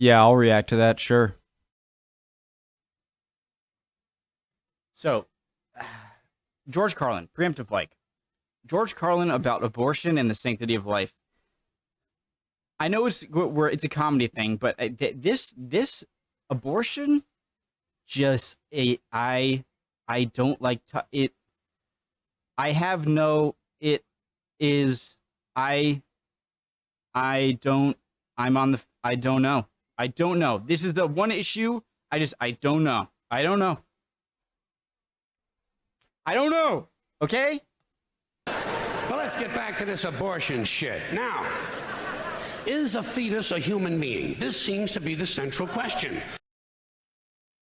Yeah, I'll react to that, sure. So, George Carlin, preemptive like. George Carlin about abortion and the sanctity of life. I know it's a comedy thing, but this abortion just I don't like it. I have no. It is I don't. I'm on the. I don't know. I don't know. This is the one issue. I don't know. I don't know. I don't know. Okay. But let's get back to this abortion shit. Now, is a fetus a human being? This seems to be the central question.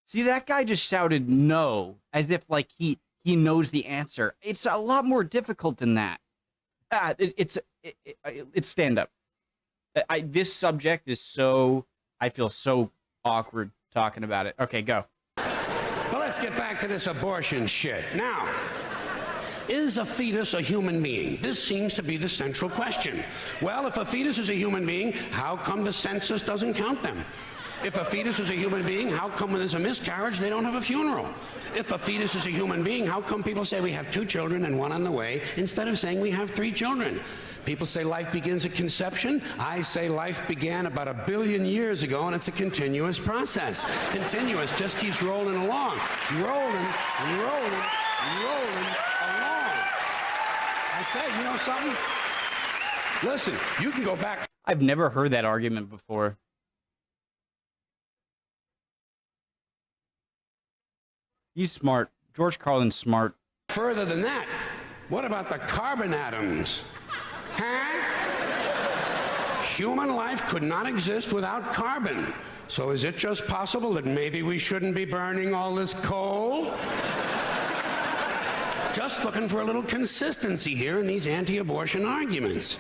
See, that guy just shouted no, as if like he knows the answer. It's a lot more difficult than that. It's stand up. This subject is so, I feel so awkward talking about it. Okay, go. But let's get back to this abortion shit. Now, is a fetus a human being? This seems to be the central question. Well, if a fetus is a human being, how come the census doesn't count them? If a fetus is a human being, how come when there's a miscarriage, they don't have a funeral? If a fetus is a human being, how come people say we have 2 children and 1 on the way, instead of saying we have 3 children? People say life begins at conception. I say life began about 1 billion years ago, and it's a continuous process. Continuous, just keeps rolling along. Rolling along. I say, you know something? Listen, you can go back. I've never heard that argument before. He's smart. George Carlin's smart. Further than that, what about the carbon atoms? Huh? Human life could not exist without carbon. So is it just possible that maybe we shouldn't be burning all this coal? Just looking for a little consistency here in these anti-abortion arguments.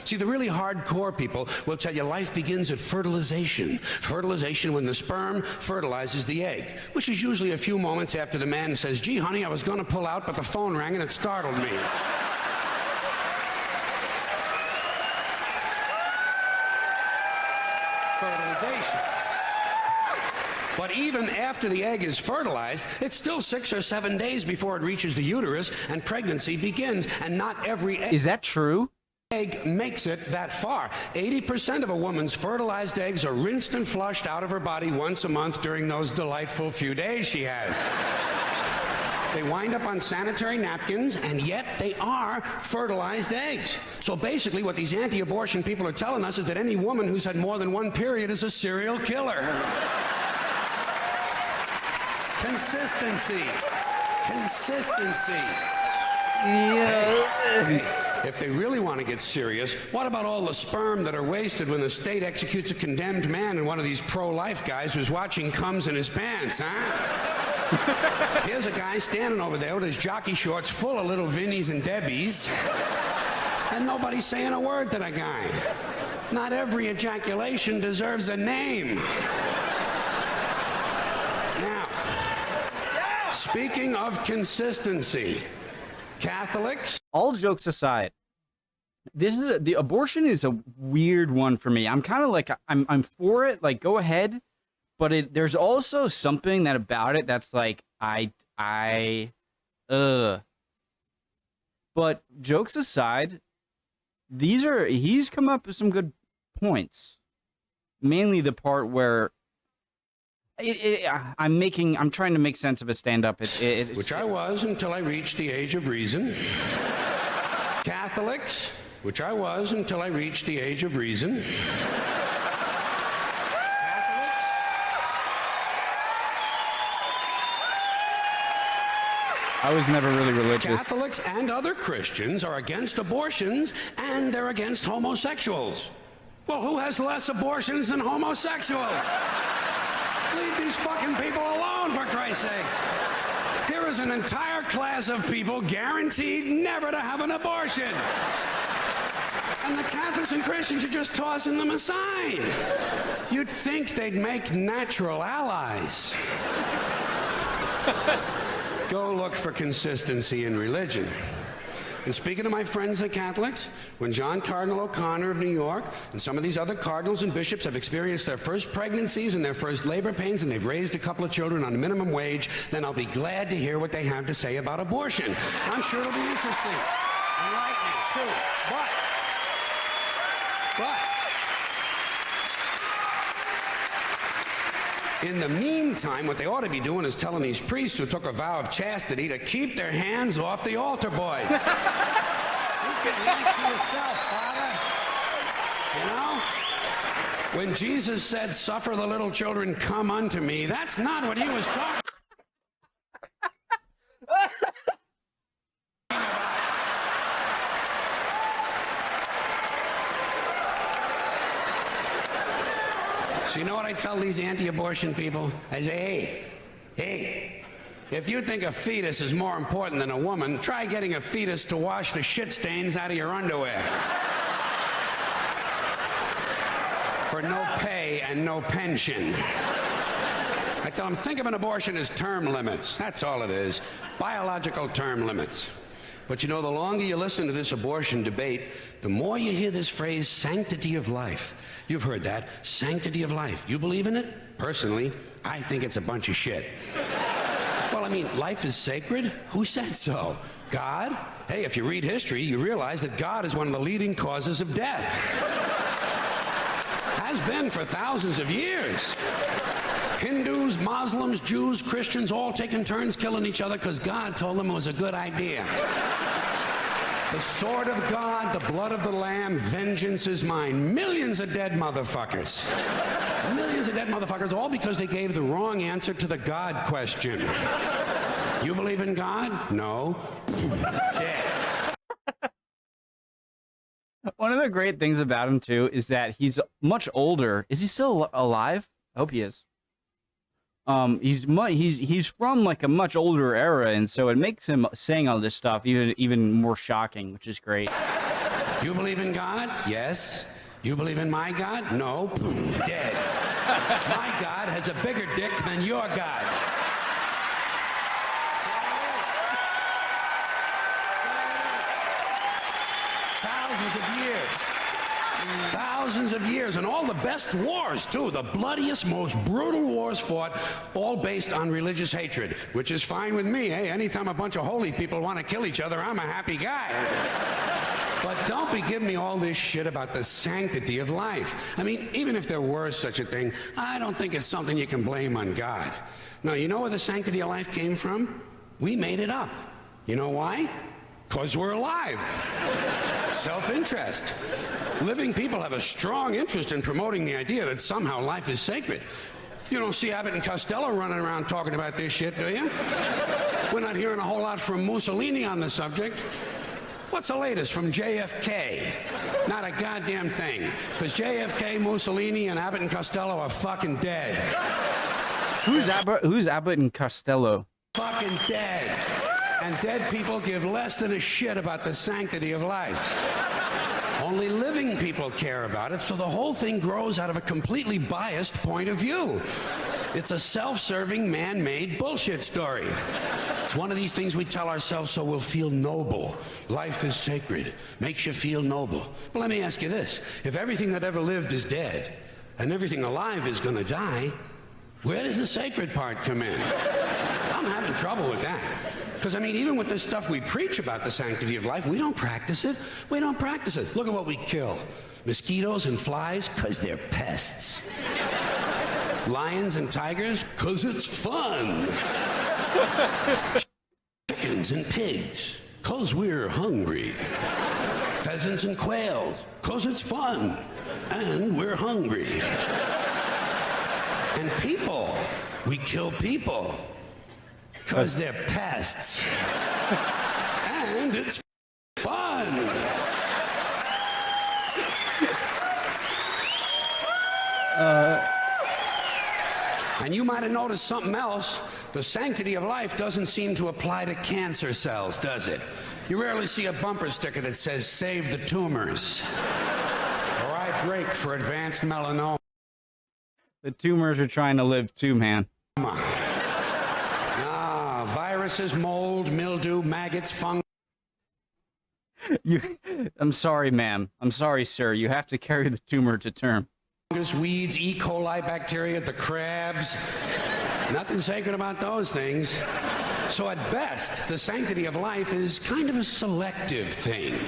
See, the really hardcore people will tell you life begins at fertilization. Fertilization when the sperm fertilizes the egg, which is usually a few moments after the man says, gee, honey, I was going to pull out, but the phone rang and it startled me. Fertilization. But even after the egg is fertilized, it's still 6 or 7 days before it reaches the uterus and pregnancy begins, and not every egg... Is that true? Egg makes it that far. 80% of a woman's fertilized eggs are rinsed and flushed out of her body once a month during those delightful few days she has. They wind up on sanitary napkins, and yet they are fertilized eggs. So basically what these anti-abortion people are telling us is that any woman who's had more than 1 period is a serial killer. Consistency. Yeah. If they really want to get serious, what about all the sperm that are wasted when the state executes a condemned man and one of these pro-life guys who's watching comes in his pants, huh? Here's a guy standing over there with his jockey shorts full of little Vinnies and Debbies, and nobody's saying a word to the guy. Not every ejaculation deserves a name. Now, speaking of consistency, Catholics... All jokes aside, the abortion is a weird one for me. I'm kind of like, I'm for it, like, go ahead, but there's also something about it that's like, but jokes aside, he's come up with some good points. Mainly the part where I'm trying to make sense of a stand-up. Which I was until I reached the age of reason. Catholics, which I was until I reached the age of reason. I was never really religious. Catholics and other Christians are against abortions, and they're against homosexuals. Well, who has less abortions than homosexuals? Leave these fucking people alone, for Christ's sakes. Here is an entire class of people guaranteed never to have an abortion. And the Catholics and Christians are just tossing them aside. You'd think they'd make natural allies. Go look for consistency in religion. And speaking to my friends, the Catholics, when John Cardinal O'Connor of New York and some of these other cardinals and bishops have experienced their first pregnancies and their first labor pains and they've raised a couple of children on minimum wage, then I'll be glad to hear what they have to say about abortion. I'm sure it'll be interesting. Enlightening, too. But in the meantime, what they ought to be doing is telling these priests who took a vow of chastity to keep their hands off the altar boys. You can answer yourself, Father. You know? When Jesus said, "Suffer the little children, come unto me," that's not what he was talking about. So you know what I tell these anti-abortion people? I say, hey, if you think a fetus is more important than a woman, try getting a fetus to wash the shit stains out of your underwear. For no pay and no pension. I tell them, think of an abortion as term limits. That's all it is. Biological term limits. But you know, the longer you listen to this abortion debate, the more you hear this phrase, sanctity of life. You've heard that, sanctity of life. You believe in it? Personally, I think it's a bunch of shit. Well, I mean, life is sacred? Who said so? God? Hey, if you read history, you realize that God is one of the leading causes of death. Has been for thousands of years. Hindus, Muslims, Jews, Christians, all taking turns killing each other because God told them it was a good idea. The sword of God, the blood of the Lamb, vengeance is mine. Millions of dead motherfuckers. Millions of dead motherfuckers, all because they gave the wrong answer to the God question. You believe in God? No. Dead. One of the great things about him, too, is that he's much older. Is he still alive? I hope he is. He's from like a much older era, and so it makes him saying all this stuff even more shocking, which is great. You believe in God? Yes. You believe in my God? No. Dead. My God has a bigger dick than your God. Thousands of years. Thousands of years, and all the best wars, too. The bloodiest, most brutal wars fought, all based on religious hatred, which is fine with me. Hey, anytime a bunch of holy people want to kill each other, I'm a happy guy. But don't be giving me all this shit about the sanctity of life. I mean, even if there were such a thing, I don't think it's something you can blame on God. Now, you know where the sanctity of life came from? We made it up. You know why? Because we're alive. Self-interest. Living people have a strong interest in promoting the idea that somehow life is sacred. You don't see Abbott and Costello running around talking about this shit, do you? We're not hearing a whole lot from Mussolini on the subject. What's the latest from JFK? Not a goddamn thing. Because JFK, Mussolini, and Abbott and Costello are fucking dead. Who's Abbott and Costello? Fucking dead. And dead people give less than a shit about the sanctity of life. Only living people care about it, so the whole thing grows out of a completely biased point of view. It's a self-serving, man-made bullshit story. It's one of these things we tell ourselves so we'll feel noble. Life is sacred. Makes you feel noble. Well, let me ask you this. If everything that ever lived is dead, and everything alive is gonna die, where does the sacred part come in? I'm having trouble with that. Because, I mean, even with this stuff we preach about the sanctity of life, we don't practice it. We don't practice it. Look at what we kill. Mosquitoes and flies, because they're pests. Lions and tigers, because it's fun. Chickens and pigs, because we're hungry. Pheasants and quails, because it's fun. And we're hungry. And people, we kill people. Because they're pests. And it's fun. And you might have noticed something else. The sanctity of life doesn't seem to apply to cancer cells, does it? You rarely see a bumper sticker that says, "Save the tumors." Or I break for advanced melanoma. The tumors are trying to live too, man. Viruses, mold, mildew, maggots, fungus. I'm sorry, ma'am. I'm sorry, sir. You have to carry the tumor to term. Weeds, E. coli bacteria, the crabs. Nothing sacred about those things. So at best, the sanctity of life is kind of a selective thing.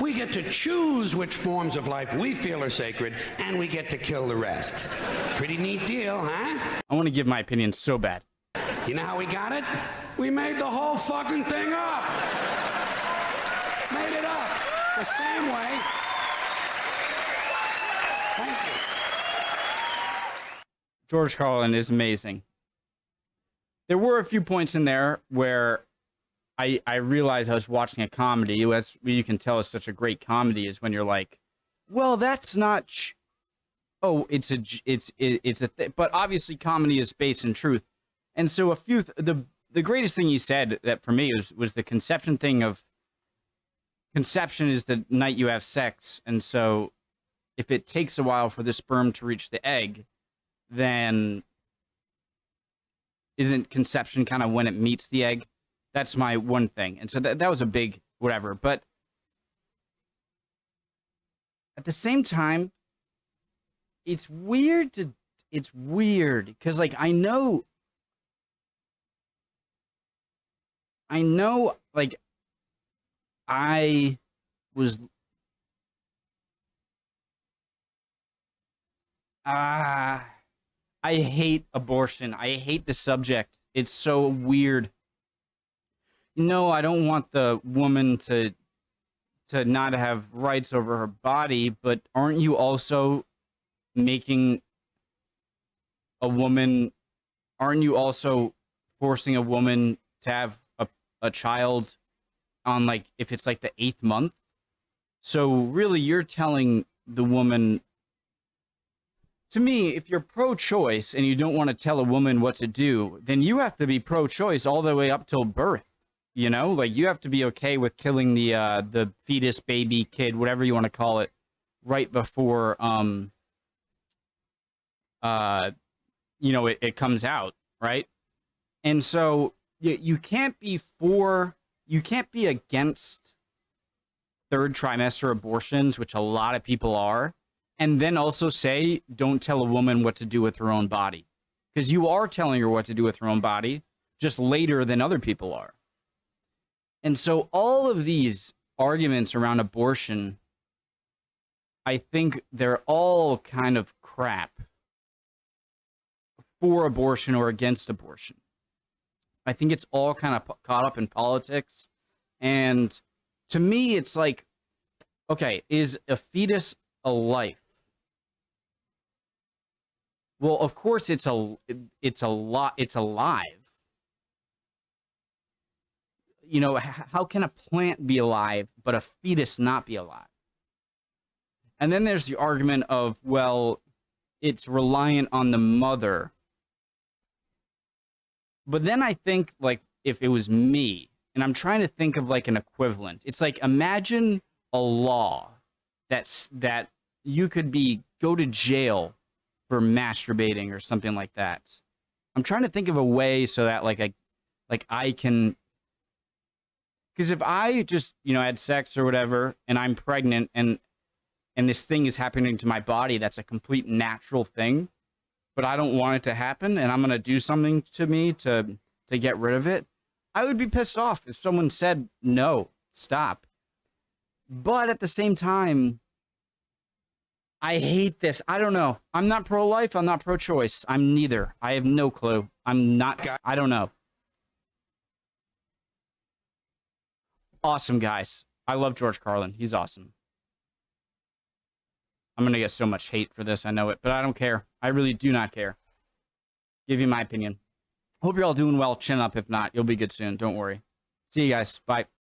We get to choose which forms of life we feel are sacred, and we get to kill the rest. Pretty neat deal, huh? I want to give my opinion so bad. You know how we got it? We made the whole fucking thing up. Made it up. The same way. Thank you. George Carlin is amazing. There were a few points in there where I realized I was watching a comedy. That's what you can tell is such a great comedy is when you're like, well, that's not. Oh, it's a but obviously comedy is based in truth. And so the greatest thing he said that for me was the conception thing of conception is the night you have sex. And so if it takes a while for the sperm to reach the egg, then isn't conception kind of when it meets the egg? That's my one thing. And so that was a big whatever. But at the same time, it's weird because like I know like I was I hate abortion. I hate the subject. It's so weird. No, I don't want the woman to not have rights over her body, but aren't you also making a woman, aren't you also forcing a woman to have a child on like, if it's like the 8th month? So really you're telling the woman, to me, if you're pro-choice and you don't want to tell a woman what to do, then you have to be pro-choice all the way up till birth. You know, like you have to be okay with killing the fetus, baby, kid, whatever you want to call it, right before it comes out, right? And so you can't be against 3rd trimester abortions, which a lot of people are, and then also say don't tell a woman what to do with her own body, because you are telling her what to do with her own body just later than other people are. And so all of these arguments around abortion, I think they're all kind of crap for abortion or against abortion. I think it's all kind of caught up in politics. And to me, it's like, okay, is a fetus a life? Well, of course it's alive. You know, how can a plant be alive, but a fetus not be alive? And then there's the argument of, well, it's reliant on the mother. But then I think, like, if it was me, and I'm trying to think of, like, an equivalent. It's like, imagine a law that you could go to jail for masturbating or something like that. I'm trying to think of a way so that, I can... Because if I just, had sex or whatever, and I'm pregnant, and this thing is happening to my body, that's a complete natural thing, but I don't want it to happen, and I'm going to do something to me to get rid of it, I would be pissed off if someone said, no, stop. But at the same time, I hate this. I don't know. I'm not pro-life. I'm not pro-choice. I'm neither. I have no clue. I'm not. I don't know. Awesome, guys. I love George Carlin. He's awesome. I'm going to get so much hate for this. I know it, but I don't care. I really do not care. Give you my opinion. Hope you're all doing well. Chin up. If not, you'll be good soon. Don't worry. See you guys. Bye.